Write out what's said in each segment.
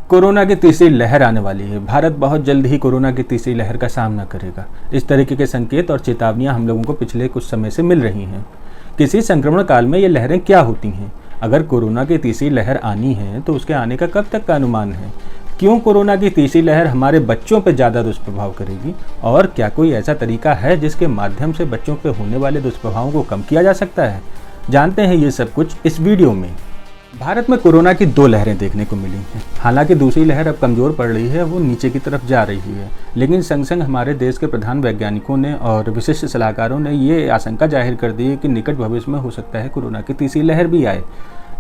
Corona की तीसरी लहर आने वाली है। भारत बहुत जल्द ही कोरोना की तीसरी लहर का सामना करेगा। इस तरीके के संकेत और चेतावनियां हम लोगों को पिछले कुछ समय से मिल रही हैं। किसी संक्रमण काल में ये लहरें क्या होती हैं? अगर कोरोना की तीसरी लहर आनी है तो उसके आने का कब तक का अनुमान है? क्यों कोरोना की तीसरी लहर हमारे बच्चों पर ज़्यादा दुष्प्रभाव करेगी? और क्या कोई ऐसा तरीका है जिसके माध्यम से बच्चों पर होने वाले दुष्प्रभावों को कम किया जा सकता है? जानते हैं ये सब कुछ इस वीडियो में। भारत में कोरोना की 2 लहरें देखने को मिली हैं। हालांकि दूसरी लहर अब कमज़ोर पड़ रही है, वो नीचे की तरफ जा रही है। लेकिन संग संग हमारे देश के प्रधान वैज्ञानिकों ने और विशिष्ट सलाहकारों ने ये आशंका जाहिर कर दी है कि निकट भविष्य में हो सकता है कोरोना की तीसरी लहर भी आए।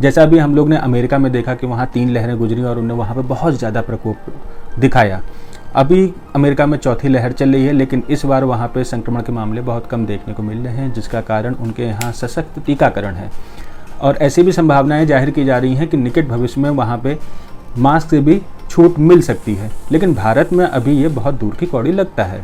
जैसा अभी हम लोग ने अमेरिका में देखा कि वहाँ 3 लहरें गुजरी और उन्हें वहाँ पर बहुत ज़्यादा प्रकोप दिखाया। अभी अमेरिका में चौथी लहर चल रही है, लेकिन इस बार वहाँ पे संक्रमण के मामले बहुत कम देखने को मिल रहे हैं, जिसका कारण उनके यहाँ सशक्त टीकाकरण है। और ऐसी भी संभावनाएं जाहिर की जा रही हैं कि निकट भविष्य में वहाँ पे मास्क से भी छूट मिल सकती है। लेकिन भारत में अभी ये बहुत दूर की कौड़ी लगता है।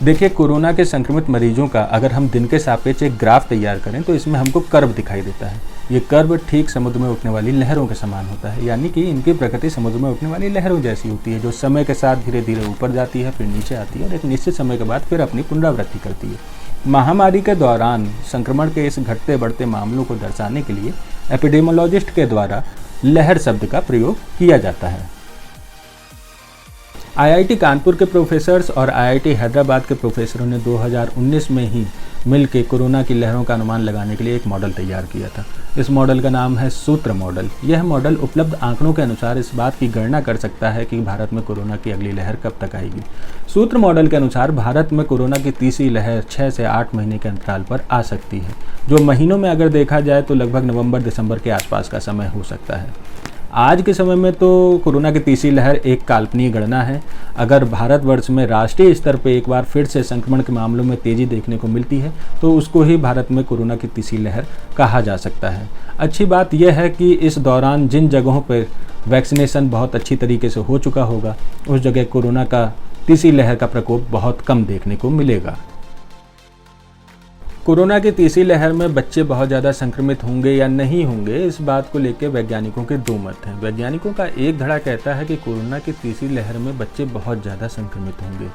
देखिए, कोरोना के संक्रमित मरीजों का अगर हम दिन के सापेक्ष एक ग्राफ तैयार करें तो इसमें हमको कर्व दिखाई देता है। ये कर्व ठीक समुद्र में उठने वाली लहरों के समान होता है, यानी कि इनकी प्रकृति समुद्र में उठने वाली लहरों जैसी होती है, जो समय के साथ धीरे धीरे ऊपर जाती है, फिर नीचे आती है और एक निश्चित समय के बाद फिर अपनी पुनरावृत्ति करती है। महामारी के दौरान संक्रमण के इस घटते बढ़ते मामलों को दर्शाने के लिए एपिडेमियोलॉजिस्ट के द्वारा लहर शब्द का प्रयोग किया जाता है। आईआईटी कानपुर के प्रोफेसर्स और आईआईटी हैदराबाद के प्रोफेसरों ने 2019 में ही मिलकर कोरोना की लहरों का अनुमान लगाने के लिए एक मॉडल तैयार किया था। इस मॉडल का नाम है सूत्र मॉडल। यह मॉडल उपलब्ध आंकड़ों के अनुसार इस बात की गणना कर सकता है कि भारत में कोरोना की अगली लहर कब तक आएगी। सूत्र मॉडल के अनुसार भारत में कोरोना की तीसरी लहर 6 से 8 महीने के अंतराल पर आ सकती है, जो महीनों में अगर देखा जाए तो लगभग नवंबर-दिसंबर के आसपास का समय हो सकता है। आज के समय में तो कोरोना की तीसरी लहर एक काल्पनिक गणना है। अगर भारतवर्ष में राष्ट्रीय स्तर पर एक बार फिर से संक्रमण के मामलों में तेज़ी देखने को मिलती है तो उसको ही भारत में कोरोना की तीसरी लहर कहा जा सकता है। अच्छी बात यह है कि इस दौरान जिन जगहों पर वैक्सीनेशन बहुत अच्छी तरीके से हो चुका होगा, उस जगह कोरोना का तीसरी लहर का प्रकोप बहुत कम देखने को मिलेगा। कोरोना की तीसरी लहर में बच्चे बहुत ज़्यादा संक्रमित होंगे या नहीं होंगे, इस बात को लेकर वैज्ञानिकों के 2 मत हैं। वैज्ञानिकों का एक धड़ा कहता है कि कोरोना की तीसरी लहर में बच्चे बहुत ज़्यादा संक्रमित होंगे।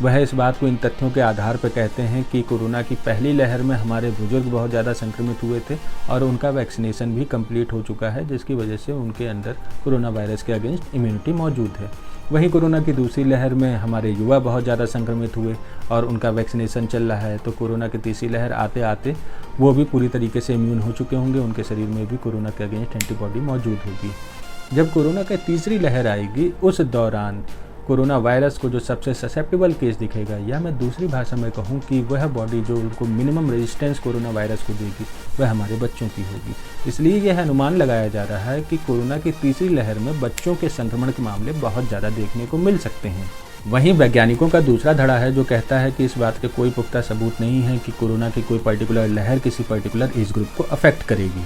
वह इस बात को इन तथ्यों के आधार पर कहते हैं कि कोरोना की पहली लहर में हमारे बुजुर्ग बहुत ज़्यादा संक्रमित हुए थे और उनका वैक्सीनेशन भी कंप्लीट हो चुका है, जिसकी वजह से उनके अंदर कोरोना वायरस के अगेंस्ट इम्यूनिटी मौजूद है। वहीं कोरोना की दूसरी लहर में हमारे युवा बहुत ज़्यादा संक्रमित हुए और उनका वैक्सीनेशन चल रहा है, तो कोरोना की तीसरी लहर आते आते वो भी पूरी तरीके से इम्यून हो चुके होंगे, उनके शरीर में भी कोरोना के अगेंस्ट एंटीबॉडी मौजूद होगी। जब कोरोना की तीसरी लहर आएगी, उस दौरान कोरोना वायरस को जो सबसे ससेप्टेबल केस दिखेगा, या मैं दूसरी भाषा में कहूँ कि वह बॉडी जो उनको मिनिमम रेजिस्टेंस कोरोना वायरस को देगी, वह हमारे बच्चों की होगी। इसलिए यह अनुमान लगाया जा रहा है कि कोरोना की तीसरी लहर में बच्चों के संक्रमण के मामले बहुत ज़्यादा देखने को मिल सकते हैं। वहीं वैज्ञानिकों का दूसरा धड़ा है जो कहता है कि इस बात के कोई पुख्ता सबूत नहीं है कि कोरोना की कोई पर्टिकुलर लहर किसी पर्टिकुलर एज ग्रुप को अफेक्ट करेगी।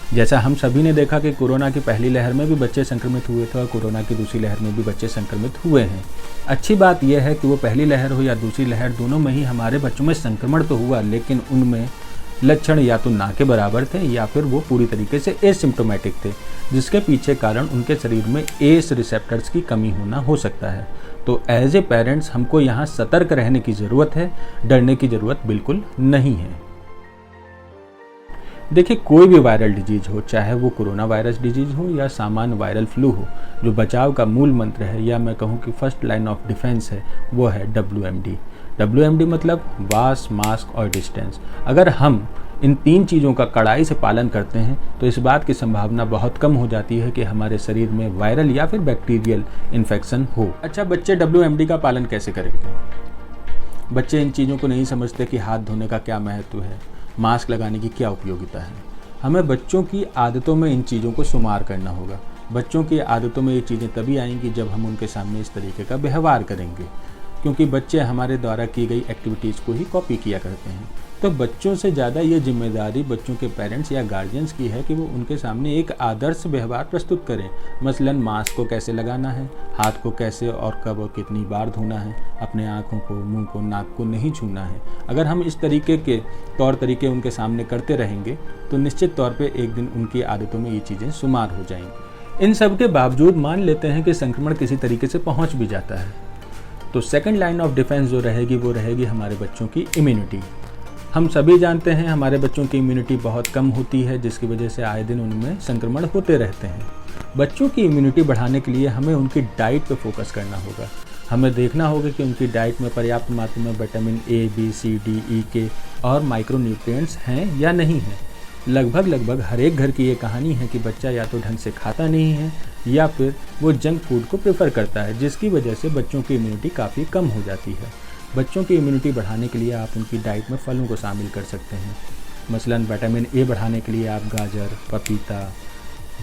जैसा हम सभी ने देखा कि कोरोना की पहली लहर में भी बच्चे संक्रमित हुए थे और कोरोना की दूसरी लहर में भी बच्चे संक्रमित हुए हैं। अच्छी बात यह है कि वो पहली लहर हो या दूसरी लहर, दोनों में ही हमारे बच्चों में संक्रमण तो हुआ, लेकिन उनमें लक्षण या तो ना के बराबर थे या फिर वो पूरी तरीके से एसिम्प्टोमेटिक थे, जिसके पीछे कारण उनके शरीर में एस रिसेप्टर्स की कमी होना हो सकता है। तो एज ए पेरेंट्स हमको यहाँ सतर्क रहने की ज़रूरत है, डरने की ज़रूरत बिल्कुल नहीं है। देखिए, कोई भी वायरल डिजीज़ हो, चाहे वो कोरोना वायरस डिजीज़ हो या सामान्य वायरल फ्लू हो, जो बचाव का मूल मंत्र है या मैं कहूँ कि फर्स्ट लाइन ऑफ डिफेंस है, वो है WMD। WMD मतलब वाश, मास्क और डिस्टेंस। अगर हम इन 3 चीज़ों का कड़ाई से पालन करते हैं तो इस बात की संभावना बहुत कम हो जाती है कि हमारे शरीर में वायरल या फिर बैक्टीरियल इन्फेक्शन हो। अच्छा, बच्चे WMD का पालन कैसे करेंगे? बच्चे इन चीज़ों को नहीं समझते कि हाथ धोने का क्या महत्व है, मास्क लगाने की क्या उपयोगिता है। हमें बच्चों की आदतों में इन चीज़ों को शुमार करना होगा। बच्चों की आदतों में ये चीज़ें तभी आएंगी जब हम उनके सामने इस तरीके का व्यवहार करेंगे, क्योंकि बच्चे हमारे द्वारा की गई एक्टिविटीज़ को ही कॉपी किया करते हैं। तो बच्चों से ज़्यादा ये जिम्मेदारी बच्चों के पेरेंट्स या गार्जियंस की है कि वो उनके सामने एक आदर्श व्यवहार प्रस्तुत करें। मसलन मास्क को कैसे लगाना है, हाथ को कैसे और कब और कितनी बार धोना है, अपने आँखों को, मुंह को, नाक को नहीं छूना है। अगर हम इस तरीके के तौर तरीके उनके सामने करते रहेंगे तो निश्चित तौर पे एक दिन उनकी आदतों में ये चीज़ें शुमार हो जाएंगी। इन सब के बावजूद मान लेते हैं कि संक्रमण किसी तरीके से पहुंच भी जाता है, तो सेकंड लाइन ऑफ डिफेंस जो रहेगी वो रहेगी हमारे बच्चों की इम्यूनिटी। हम सभी जानते हैं हमारे बच्चों की इम्यूनिटी बहुत कम होती है, जिसकी वजह से आए दिन उनमें संक्रमण होते रहते हैं। बच्चों की इम्यूनिटी बढ़ाने के लिए हमें उनकी डाइट पे फोकस करना होगा। हमें देखना होगा कि उनकी डाइट में पर्याप्त मात्रा में vitamin A, B, C, D, E के और माइक्रोन्यूट्रिएंट्स हैं या नहीं हैं। लगभग हर एक घर की ये कहानी है कि बच्चा या तो ढंग से खाता नहीं है या फिर वो जंक फूड को प्रेफर करता है, जिसकी वजह से बच्चों की इम्यूनिटी काफ़ी कम हो जाती है। बच्चों की इम्यूनिटी बढ़ाने के लिए आप उनकी डाइट में फलों को शामिल कर सकते हैं। मसलन विटामिन ए बढ़ाने के लिए आप गाजर, पपीता,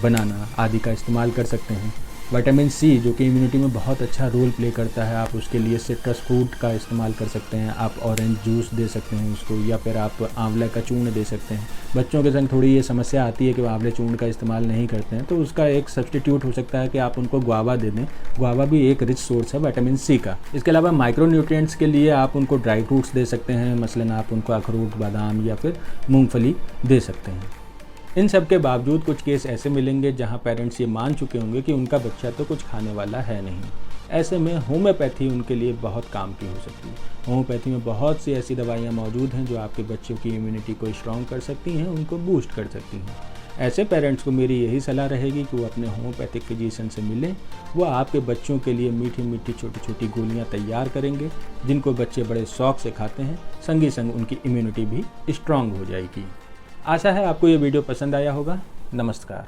बनाना आदि का इस्तेमाल कर सकते हैं। विटामिन सी जो कि इम्यूनिटी में बहुत अच्छा रोल प्ले करता है, आप उसके लिए सिट्रस फ्रूट का इस्तेमाल कर सकते हैं। आप ऑरेंज जूस दे सकते हैं उसको, या फिर आप आंवले का चूर्ण दे सकते हैं। बच्चों के संग थोड़ी ये समस्या आती है कि वो आंवले चूर्ण का इस्तेमाल नहीं करते हैं, तो उसका एक सब्स्टिट्यूट हो सकता है कि आप उनको गुआवा दे दें। गुआवा भी एक रिच सोर्स है विटामिन सी का। इसके अलावा माइक्रो न्यूट्रिएंट्स के लिए आप उनको ड्राई फ्रूट्स दे सकते हैं। मसलन आप उनको अखरोट, बादाम या फिर मूँगफली दे सकते हैं। इन सब के बावजूद कुछ केस ऐसे मिलेंगे जहां पेरेंट्स ये मान चुके होंगे कि उनका बच्चा तो कुछ खाने वाला है नहीं। ऐसे में होम्योपैथी उनके लिए बहुत काम की हो सकती है। होम्योपैथी में बहुत सी ऐसी दवाइयाँ मौजूद हैं जो आपके बच्चों की इम्यूनिटी को स्ट्रॉन्ग कर सकती हैं, उनको बूस्ट कर सकती हैं। ऐसे पेरेंट्स को मेरी यही सलाह रहेगी कि वो अपने होम्योपैथिक फिजिशियन से मिलें। वो आपके बच्चों के लिए मीठी मीठी छोटी छोटी गोलियाँ तैयार करेंगे, जिनको बच्चे बड़े शौक से खाते हैं। संग ही संग उनकी इम्यूनिटी भी स्ट्रॉन्ग हो जाएगी। आशा है आपको ये वीडियो पसंद आया होगा। नमस्कार।